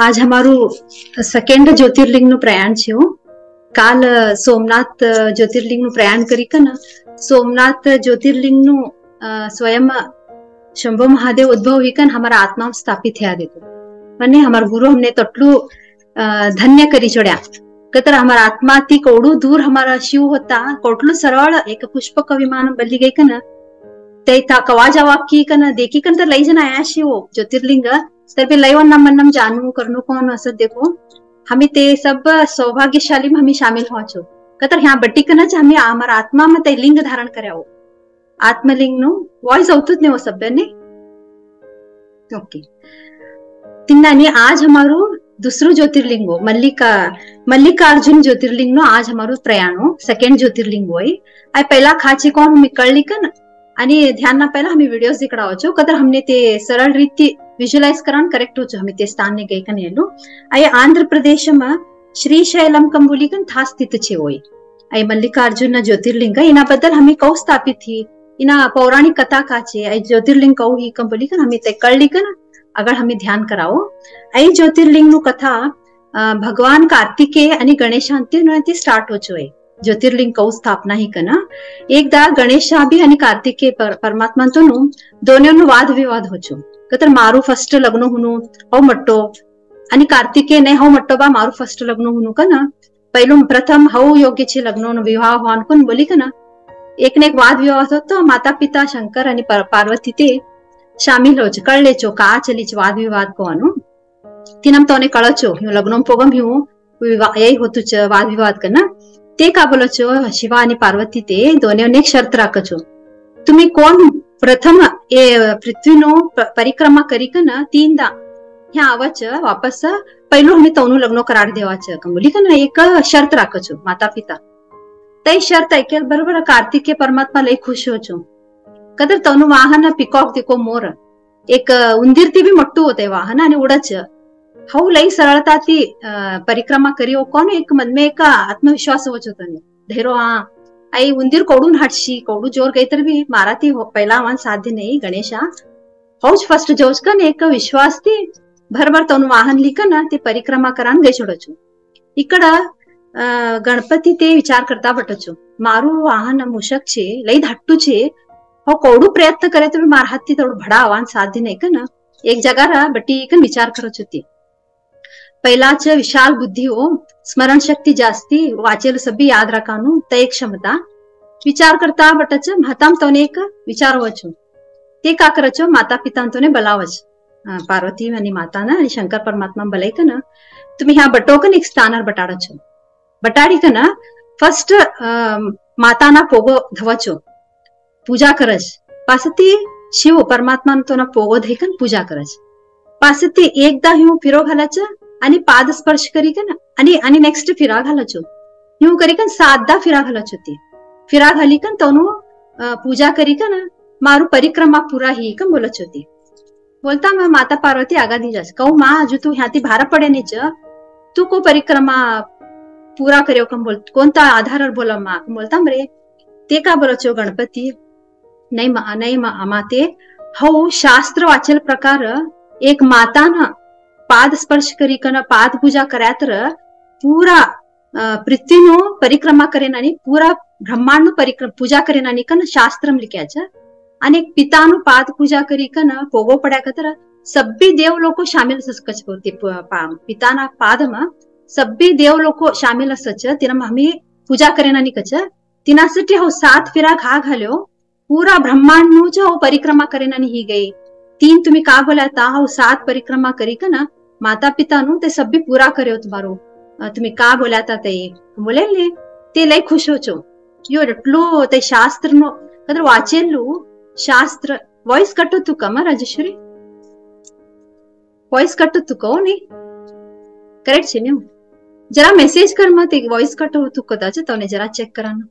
आज हमाરું સેકન્ડ જ્યોતિર્લિંગનું પ્રયાણ છે. કાલ સોમનાથ જ્યોતિર્લિંગનું પ્રયાણ કરી કે સોમનાથ જ્યોતિર્લિંગનું સ્વયં શંભુ મહાદેવ ઉદ્ભવ વિકન हमारा आत्मा स्थापित થયા દેતો મને हमारा गुरु हमने तटलू धन्य करी छोड्या कतर हमारा आत्मा ती कोडू दूर हमारा शिव होता कोटलू सरळ एक पुष्पक विमान बल्ली गई कन ते ता कवा जावा की कन देखी कन तर लई जण आया शिव ज्योतिर्लिंग तर बी लई वन नम जानू करनू कोण असं देखो हमें ते सब सौभाग्यशाली में हमें शामिल हो छो कतर ह्या बट्टी कन हमें हमारा आत्मा में ते लिंग धारण કર્યા आत्मलिंग નું वॉइस આવતું જ ને वो सभ्य ने ओके तिन्नानी आज हमारू दुसरू ज्योतिर्लिंग हो मल्लिकार्जुन ज्योतिर्लिंग नो आज हमारू प्रयाण हो सेकंड ज्योतिर्लिंग होय आय पहिला खाची कोण मी कळली कन आणि ध्यान ना पहिला हमें वीडियोस दिखड़ा हो छो कदर हमने ते सरल रीति विजुअलाइज करान करेक्ट हो छो हमें ते स्थान ने गई कन हेलो आय आंध्र प्रदेश में श्रीशैलम कंबुली कन था स्थित छे होय आय मल्लिकार्जुन ज्योतिर्लिंग इना बदल हमें कौ स्थापित थी इना पौराणिक कथा का छे आय ज्योतिर्लिंग कौ ही कंबुली कन हमें ते कळली कन अगर हमें ध्यान कराओ आई ज्योतिर्लिंग नु कथा भगवान कार्तिकेय आणि गणेशांती स्टार्ट हो छो ज्योतिर्लिंग कौ स्थापना ही कना एकदा गणेशा भी आणि कार्तिकेय परमात्मा तो नु दोन्यों वाद विवाद हो छो कतर मारू फर्स्ट लग्न हुनु हो मट्टो आणि कार्तिकेय ने हो मट्टो बा मारू फर्स्ट लग्न हुनु कना पहिलो प्रथम हो योग्य छे लग्न विवाह होन कोण बोली कना एक ने एक वाद विवाद होतो माता पिता शंकर आणि पार्वती ते शामिल हो कळले छो का चली वाद विवाद को अनु तिनम तोने कळ छो ह्यो लग्नम पोगम ह्यो यही होतु छ वाद विवाद कना ते का बोलो छो शिवा आणि पार्वती ते दोन्यों ने एक शर्त राख छो तुम्ही कोण प्रथम ए पृथ्वी नो परिक्रमा करी कना तीनदा ह्या आवच वापस पहिलो हमें तोनु लग्नो करार देवाच कंबुली कना एक शर्त राख छो माता पिता ते शर्त ऐके बरोबर कार्तिकेय परमात्मा लई खुश हो छो कदर तनु वाहन पिकॉक देखो मोर एक उंदीर ती भी मट्टू होते वाहन आणि उडच हौ लई सरळता ती परिक्रमा करी कोण एक मन में एक आत्मविश्वास होच होतो धैर्य हा आई उंदीर कोडून हटशी कोडू जोर गई तर भी मारा ती पहिला आव्हान साध्य नाही गणेशा हौच फर्स्ट जोज कन एक विश्वास ती भरभर तनु वाहन लिकन ते परिक्रमा करान गई छोडचो इकड गणपती ते विचार करता बटचो मारू वाहन मूषक छे लई धाट्टू छे हो कोडू प्रयत्न करे तुम्ही मार हाती थोडं भडा आव्हान साध्य नाही का ना एक जगा बटी कन विचार करत होती पहिलाच विशाल बुद्धी हो स्मरण शक्ती जास्ती वाचेल सभी याद रखानु ते एक क्षमता विचार करता बटच महताम तोने एक विचार वचो ते का करचो माता पिता तोने बलावच पार्वती आणि माता ना आणि शंकर परमात्मा बलाई का ना तुम्ही ह्या बटोकन एक स्थानार बटाडचो बटाडी का ना फर्स्ट माता ना पोगो धवचो पूजा करज पासती शिव परमात्मा तो ना पोगो धेकन पूजा करज पासती एकदा ह्यू फिरो घालाच आणि पाद स्पर्श करी कन आणि नेक्स्ट फिरा घालाचो ह्यू करी कन सातदा फिरा घालाच होती फिरा घाली कन तोनु पूजा करी कन मारू परिक्रमा पूरा ही कन बोलच होती बोलता मैं माता पार्वती आगा दी जास कहू माँ जो तू ह्याती भार पडे ने च तू को परिक्रमा पूरा करियो कम बोल कोणता आधार बोला माँ बोलता रे ते का बोलचो गणपती नाही माते हो शास्त्र वाचेल प्रकार एक माता ना पाद स्पर्श करी कन पाद पूजा कर्या तर पूरा पृथ्वी नो परिक्रमा करेन आणि पूरा ब्रह्मांड परिक्रमा पूजा करेन आणि कन शास्त्रम लिख्याच आणि पिता नु पाद पूजा करी कन पोगो पड्या तर सभी देव लोक शामिल सस्कच होते पिता ना पाद म सभी देव लोक शामिल असच तिना आम्ही पूजा करेन आणि कच तिनासाठी हो 7 फिरा घाल्यो पूरा ब्रह्मांड नु जो परिक्रमा करेन आणि ही गई तीन तुम्ही का बोलाता हो 7 परिक्रमा करी का ना माता पिता नु ते सभी पूरा करो तुम्हारो तुम्ही का बोलाता ते बोले ते लई खुश हो छो यो रटलो ते शास्त्र नो कदर वाचेलू शास्त्र वॉइस कटो तू कम राजेश्वरी वॉइस कटो तू को नहीं करेक्ट छे ने जरा मेसेज कर मत एक वॉइस कटो तू कदाच तने जरा चेक कराना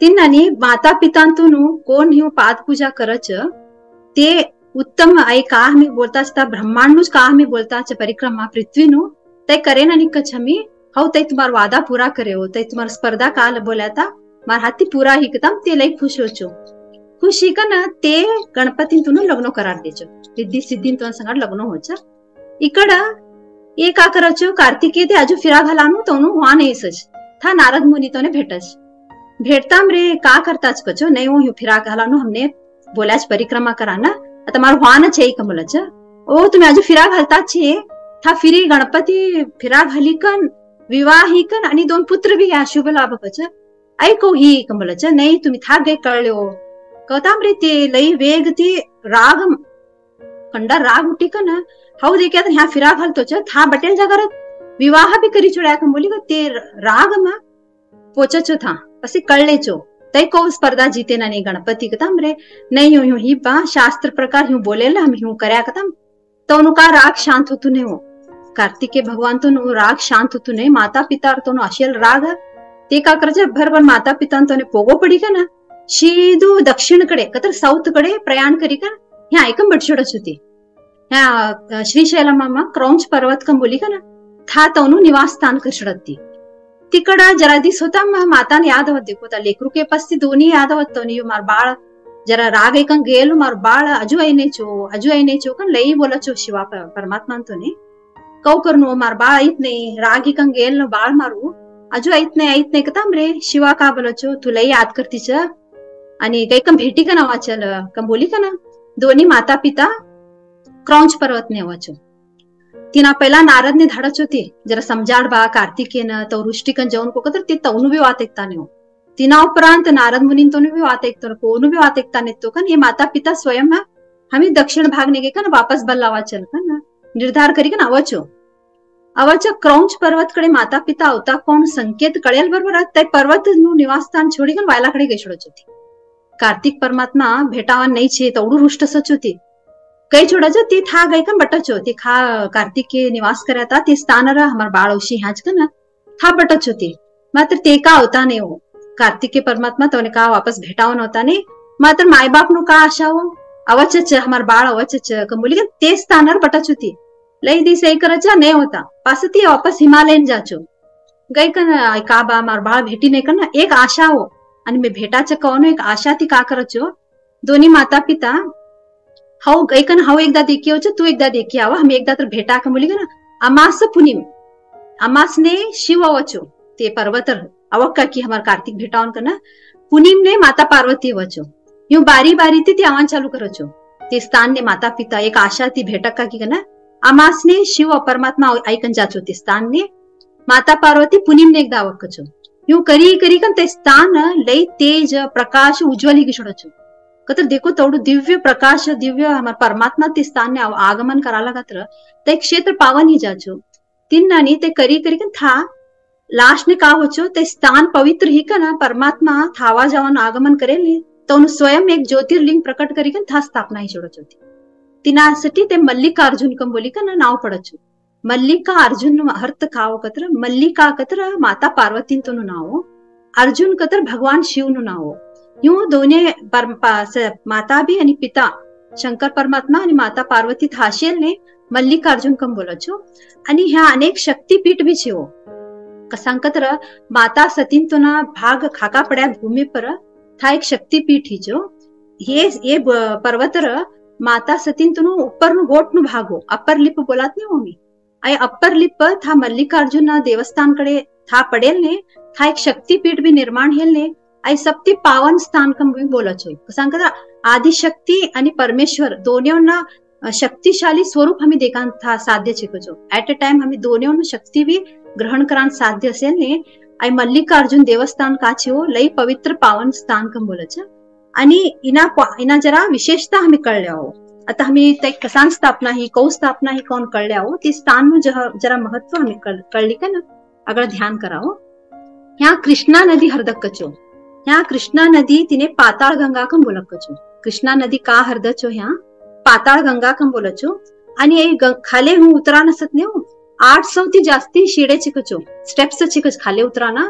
तिन्नानी माता पितांतून कोण ह्यू पाद पूजा करच ते उत्तम आई का हमें बोलता असता ब्रह्मांड का हमें बोलता परिक्रमा पृथ्वी नु ते करेन आणि कछ हमी हौ ते तुम्हार वादा पूरा करे हो ते तुम्हार स्पर्धा काल बोलाता मार हाती पूरा हिकदम ते लई खुश होचो खुशी कन ते गणपती तुनु लग्न करार देचो रिद्धी सिद्धी तो संगड लग्न होच इकड એ કા કરો છો કાર્તિકે તે આજુ ફિરા ઘાલાનું તોનું વા નહીં સજ था नारद मुनि तोने भेटच भेटता रे का करताच कचो नहीं वो फिरा घालानु हमने बोलाच परिक्रमा कराना आता मार वान छे कमलच ओ तुम्ही आज फिरा घालता छे था फिरी गणपती फिरा घालिकन विवाहिकन आणि 2 पुत्र बी या शुभ लाभ कच ऐको ही कमलच नाही तुम्ही था गे कळलो कवताम रे ते लई वेग ती राग कंडा राग उठी कन हौ देखिया तर ह्या फिरा घालतो छ था बटेल जगर विवाह भी करी छोड्या का बोली का ते राग में पोचो था पसी कळले चो तई को स्पर्धा जीते ना नहीं गणपति कतम रे नहीं यूं ही बा शास्त्र प्रकार यूं बोलेला हम यूं करया कतम तो उनका राग शांत होतु ने हो कार्तिके भगवान तो नु राग शांत होतु ने माता पिता तो नु अशेल राग ते का करजे भरभर माता पिता तो ने पोगो पडी का ना शीदू दक्षिण कडे कतर साउथ कडे प्रयाण करी का ह्या ऐकम बटछोडच होती ह्या श्रीशैलमामा क्रौंच पर्वत कम बोली का ना था तोनु निवास स्थान करशडती तिकड जरा दिस होता माता ने याद होते को लेकरू के पास दोन्ही याद होतो नी मार बाळ जरा राग एकं गेल मार बाळ अजू आईने चो कन लई बोला चो शिवा परमात्मा तो ने कौ करनो मार बाळ ऐत नाही राग एकं गेल बाळ मारू अजू ऐत नाही कतम रे शिवा का बोला चो तू लई याद करतीच आणि काही कम भेटी का ना वाचल कम बोली का ना दोन्ही माता पिता क्रौंच पर्वत ने वाचो तिना पहिला नारद ने धाडच होती जरा समजाड बा कार्तिकेन तो वृष्टिकन जेवण को तर ते तवनु बी वात ऐकता ने तिना उपरांत नारद मुनीन तो बी वात ऐकतो कोनु बी वात ऐकता ने तो कन ये माता पिता स्वयं हमें दक्षिण भाग ने कन वापस बल्लावा चल कन निर्धार करी कन अवच क्रौंच पर्वत कडे माता पिता होता कोण संकेत कळेल बरोबर ते पर्वत नु निवासस्थान छोडी कन वायलाकडे गेशडच होती कार्तिक परमात्मा भेटावा नाही छे तवडू रुष्ट सच होती कई छोड़ा ती था गई कन बटचो ती खा कार्तिक के निवास करया था ते स्थान रा हमार बाळोशी ह्याच कन था बटचो ती मात्र ते का होता ने हो कार्तिक के परमात्मा तोने का वापस भेटाव नव्हता ने मात्र माय बाप नु का आशा हो अवचच हमार बाळ अवचच कंबोली ते स्थान रा बटचो ती लई दिस एक करचा ने होता पास ती वापस हिमालयन जाचो गई कन का बा मार बाळ भेटी ने कन एक आशा हो आणि मी भेटाच कवनो एक आशा ती का करचो दोन्ही माता पिता हाउ गईकन हाउ एकदा देखी हो तू एकदा देखी आवा हम एकदा तर भेटा का बोली ना अमास पुनिम अमास ने शिव अवचो ते पर्वतर अवक्का की हमार कार्तिक भेटावन कना पुनिम ने माता पार्वती वचो यूं बारी बारी ते आवान चालू करचो ते स्थान ने माता पिता एक आशा ती भेटक का की कना अमास ने शिव परमात्मा ऐकन जाचो ते स्थान ने माता पार्वती पुनिम ने एकदा अवक्कचो यूं करी करी कन ते स्थान लई तेज प्रकाश उज्ज्वल ही गिशडचो कतर देखो तोड़ू दिव्य प्रकाश दिव्य हमारे परमात्मा ते स्थान ने आगमन कराला कतर ते क्षेत्र पावन ही जाचो तीन नानी ते करी करी कन था लास्ट ने का होचो ते स्थान पवित्र ही का ना परमात्मा थावा जावन आगमन करेले तो स्वयं एक ज्योतिर्लिंग प्रकट करी कन था स्थापना ही जोड़च होती तिनासाठी ते मल्लिकार्जुन कम बोली का ना नाव पड़चो मल्लिका अर्जुन अर्थ खाओ कतर मल्लिका कतर माता पार्वती तो नाव अर्जुन कतर भगवान शिव नु नाव यूं दोन्ही माता भी आणि पिता शंकर परमात्मा आणि माता पार्वती थाशेल ने मल्लिकार्जुन कम बोलचो आणि ह्या अनेक शक्तिपीठ भी छे हो कसांकतर माता सतीन तो ना भाग खाका पड्या भूमि पर था एक शक्तिपीठ ही जो ये पर्वतर माता सतीन तो ऊपर नु गोट नु भाग हो अपर लिप बोलात नहीं हो मी आय अपर लिप था मल्लिकार्जुन देवस्थान कडे था पडेल ने था एक शक्तिपीठ भी निर्माण हेल ने आई सबती पावन स्थान कम भी बोलचो सांगता आदिशक्ती आणि परमेश्वर दोन्हींना शक्तिशाली स्वरूप हमें देखान था साध्य छेकचो एट अ टाइम हमें दोन्हींना शक्ती भी ग्रहण करान साध्य असेल ने आई मल्लिकार्जुन देवस्थान काचे हो लई पवित्र पावन स्थान कम बोलच आणि इना जरा विशेषता हमें कळल्या हो आता हमें ते कसान स्थापना ही कौ स्थापना ही कौन कळल्या हो ती स्थान में जरा महत्व हमें कळली का ना अगर ध्यान कराओ यहाँ कृष्णा नदी हरदक्कचो यहाँ कृष्णा नदी तिने पाताळ गंगा कम बोलकचो कृष्णा नदी का हरदचो यहाँ पाताळ गंगा कम बोलचो आणि खाले हूँ उतरा नसत ने 800 ती जास्ती शिडे चिकचो स्टेप्स चिकच खाले उतराना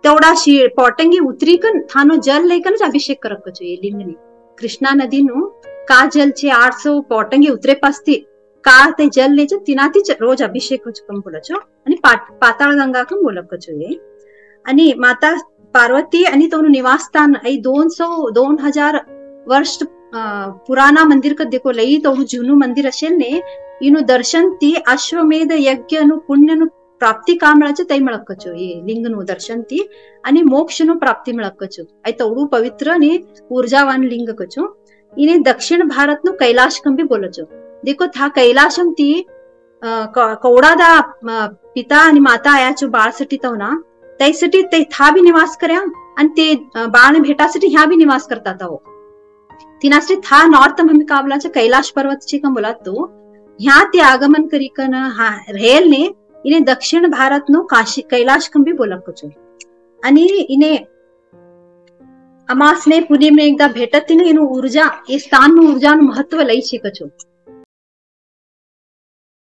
तेवढा पोटंगी उतरी कन थानो जल लेकन अभिषेक करकचो ये लिंगनी कृष्णा नदी नु का जल छे 800 पोटंगी उतरे पासती का ते जल ले तिनाती रोज अभिषेक कम बोलचो आणि पाताळ गंगा कम बोलकचो ये आणि माता पार्वती आणि तो निवासस्थान 2000 वर्ष पुराना मंदिर का देखो लई तो जूनू मंदिर असेल ने ಇನ್ನು ದರ್ಶಂತಿ अश्वमेध यज्ञ पुण्यनु प्राप्ती का मिळायचं ते मिळकचो हे लिंगनु दर्शनती आणि मोक्षनु प्राप्ती मिळकचो आई तेवढू पवित्र आणि ऊर्जावान लिंग कचो इने दक्षिण भारतनु कैलाश कंबी बोलचो देखो था कैलाशम ती कवडादा पिता आणि माता आयाचो बाळसाठी तवना त्यासाठी ते था बी निवास कर्या आणि ते बाळ भेटासाठी ह्या बी निवास करतात अहो तिनासाठी था नॉर्थ मम्मी काबलाच्या कैलाश पर्वतची का बोला तो ह्या ते आगमन करीकन हा रेल ने इने दक्षिण भारत नो काशी कैलाश कंबी बोलकचो आणि इने अमास ने पुणे में एकदा भेटत तिने इनु ऊर्जा ये स्थान नु ऊर्जा नु महत्व लई शिकचो